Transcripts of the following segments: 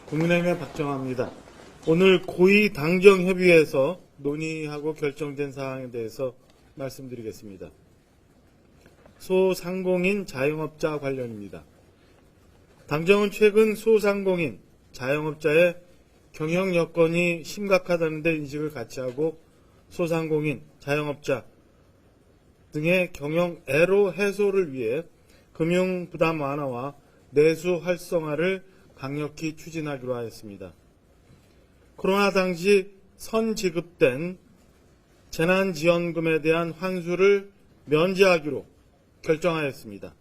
국민의힘의 박정화입니다. 오늘 고위당정협의회에서 논의하고 결정된 사항에 대해서 말씀드리겠습니다. 소상공인 자영업자 관련입니다. 당정은 최근 소상공인 자영업자의 경영 여건이 심각하다는 데 인식을 같이 하고 소상공인 자영업자 등의 경영 애로 해소를 위해 금융 부담 완화와 내수 활성화를 강력히 추진하기로 하였습니다. 코로나 당시 선지급된 재난지원금에 대한 환수를 면제하기로 결정하였습니다.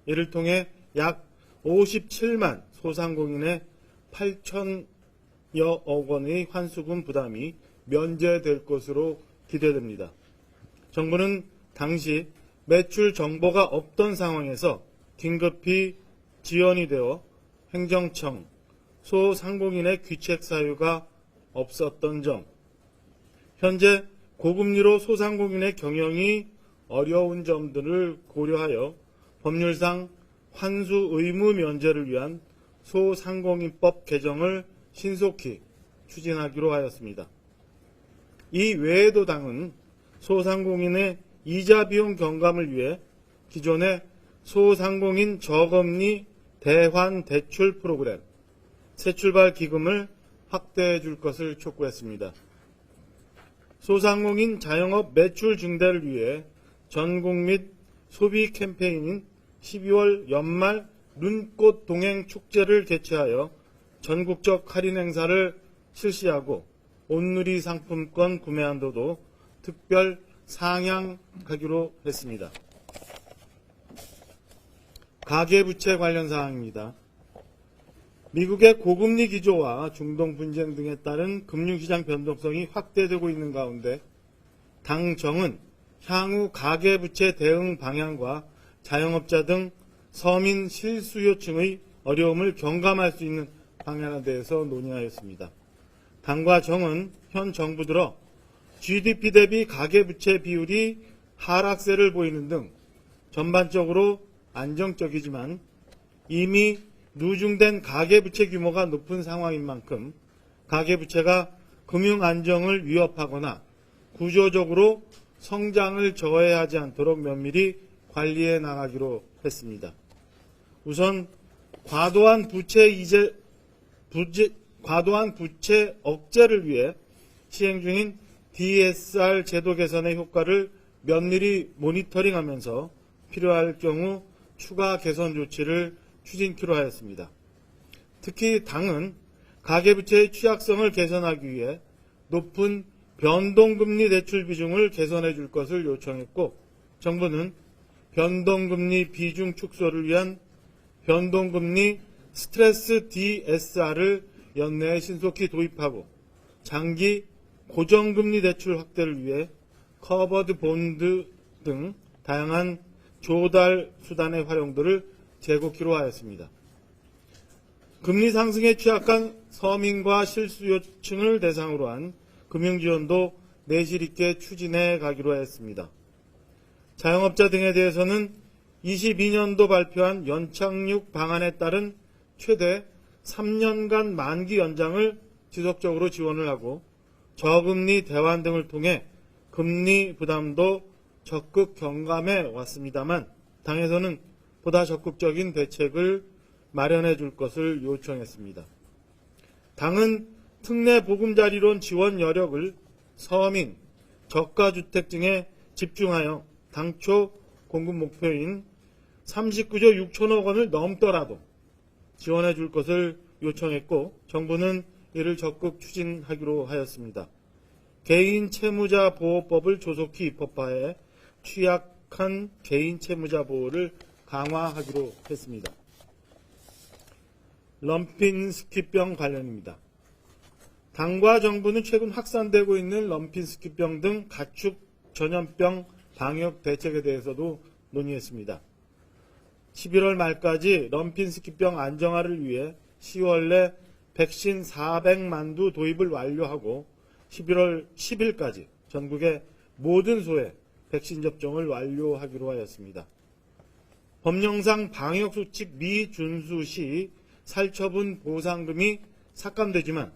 이를 통해 약 57만 소상공인의 8천여억 원의 환수금 부담이 면제될 것으로 기대됩니다. 정부는 당시 매출 정보가 없던 상황에서 긴급히 지원이 되어 행정청, 소상공인의 귀책 사유가 없었던 점, 현재 고금리로 소상공인의 경영이 어려운 점들을 고려하여 법률상 환수 의무 면제를 위한 소상공인법 개정을 신속히 추진하기로 하였습니다. 이 외에도 당은 소상공인의 이자 비용 경감을 위해 기존의 소상공인 저금리 대환 대출 프로그램 새출발 기금을 확대해 줄 것을 촉구했습니다. 소상공인 자영업 매출 증대를 위해 전국 및 소비 캠페인인 12월 연말 눈꽃 동행 축제를 개최하여 전국적 할인 행사를 실시하고 온누리 상품권 구매 한도도 특별 상향하기로 했습니다. 가계부채 관련 사항입니다. 미국의 고금리 기조와 중동 분쟁 등에 따른 금융시장 변동성이 확대되고 있는 가운데 당정은 향후 가계부채 대응 방향과 자영업자 등 서민 실수요층의 어려움을 경감할 수 있는 방향에 대해서 논의하였습니다. 당과 정은 현 정부 들어 GDP 대비 가계부채 비율이 하락세를 보이는 등 전반적으로 안정적이지만 이미 누중된 가계부채 규모가 높은 상황인 만큼 가계부채가 금융 안정을 위협하거나 구조적으로 성장을 저해하지 않도록 면밀히 관리해 나가기로 했습니다. 우선 과도한 부채 억제를 위해 시행 중인 DSR 제도 개선의 효과를 면밀히 모니터링하면서 필요할 경우 추가 개선 조치를 추진키로 하였습니다. 특히 당은 가계부채의 취약성을 개선하기 위해 높은 변동금리 대출 비중을 개선해 줄 것을 요청했고, 정부는 변동금리 비중 축소를 위한 변동금리 스트레스 DSR을 연내에 신속히 도입하고 장기 고정금리 대출 확대를 위해 커버드 본드 등 다양한 조달 수단의 활용도를 제고키로 하였습니다. 금리 상승에 취약한 서민과 실수요층을 대상으로 한 금융지원도 내실 있게 추진해 가기로 했습니다. 자영업자 등에 대해서는 22년도 발표한 연착륙 방안에 따른 최대 3년간 만기 연장을 지속적으로 지원을 하고 저금리 대환 등을 통해 금리 부담도 적극 경감해 왔습니다만 당에서는 보다 적극적인 대책을 마련해 줄 것을 요청했습니다. 당은 특례 보금자리론 지원 여력을 서민, 저가주택 등에 집중하여 당초 공급 목표인 39조 6천억 원을 넘더라도 지원해 줄 것을 요청했고 정부는 이를 적극 추진하기로 하였습니다. 개인 채무자 보호법을 조속히 입법화해 취약한 개인 채무자 보호를 강화하기로 했습니다. 럼핀스키병 관련입니다. 당과 정부는 최근 확산되고 있는 럼핀스키병 등 가축 전염병 방역 대책에 대해서도 논의했습니다. 11월 말까지 럼핀스키병 안정화를 위해 10월 내 백신 400만 두 도입을 완료하고 11월 10일까지 전국의 모든 소에 백신 접종을 완료하기로 하였습니다. 법령상 방역수칙 미준수 시 살처분 보상금이 삭감되지만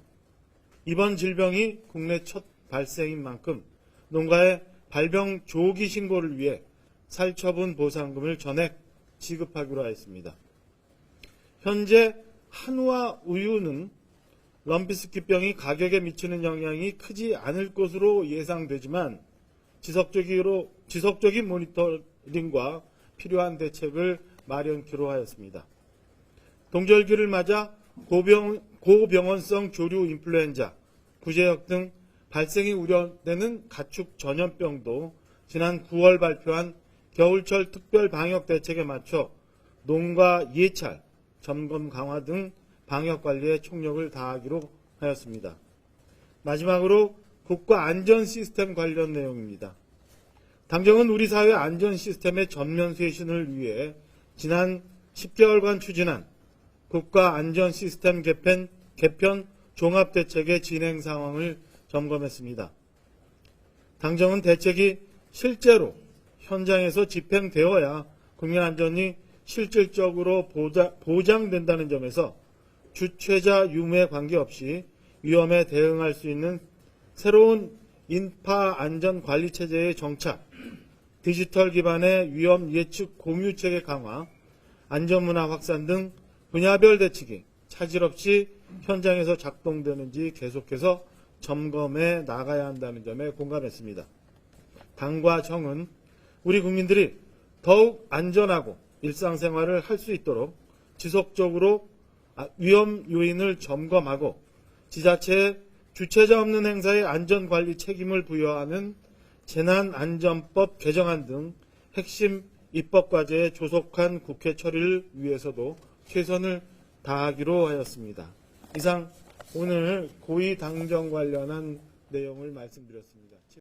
이번 질병이 국내 첫 발생인 만큼 농가의 발병 조기 신고를 위해 살처분 보상금을 전액 지급하기로 하였습니다. 현재 한우와 우유는 럼피스키병이 가격에 미치는 영향이 크지 않을 것으로 예상되지만 지속적인 모니터링과 필요한 대책을 마련키로 하였습니다. 동절기를 맞아 고병원성 조류 인플루엔자, 구제역 등 발생이 우려되는 가축 전염병도 지난 9월 발표한 겨울철 특별 방역 대책에 맞춰 농가 예찰, 점검 강화 등 방역 관리에 총력을 다하기로 하였습니다. 마지막으로 국가 안전 시스템 관련 내용입니다. 당정은 우리 사회 안전 시스템의 전면 쇄신을 위해 지난 10개월간 추진한 국가 안전 시스템 개편 종합대책의 진행 상황을 점검했습니다. 당정은 대책이 실제로 현장에서 집행되어야 국민 안전이 실질적으로 보장된다는 점에서 주최자 유무에 관계없이 위험에 대응할 수 있는 새로운 인파 안전 관리 체제의 정착, 디지털 기반의 위험 예측 공유 체계 강화, 안전 문화 확산 등 분야별 대책이 차질 없이 현장에서 작동되는지 계속해서 점검해 나가야 한다는 점에 공감했습니다. 당과 정은 우리 국민들이 더욱 안전하고 일상생활을 할 수 있도록 지속적으로 위험 요인을 점검하고 지자체에 주체자 없는 행사의 안전관리 책임을 부여하는 재난안전법 개정안 등 핵심 입법과제의 조속한 국회 처리를 위해서도 최선을 다하기로 하였습니다. 이상 오늘 고위 당정 관련한 내용을 말씀드렸습니다.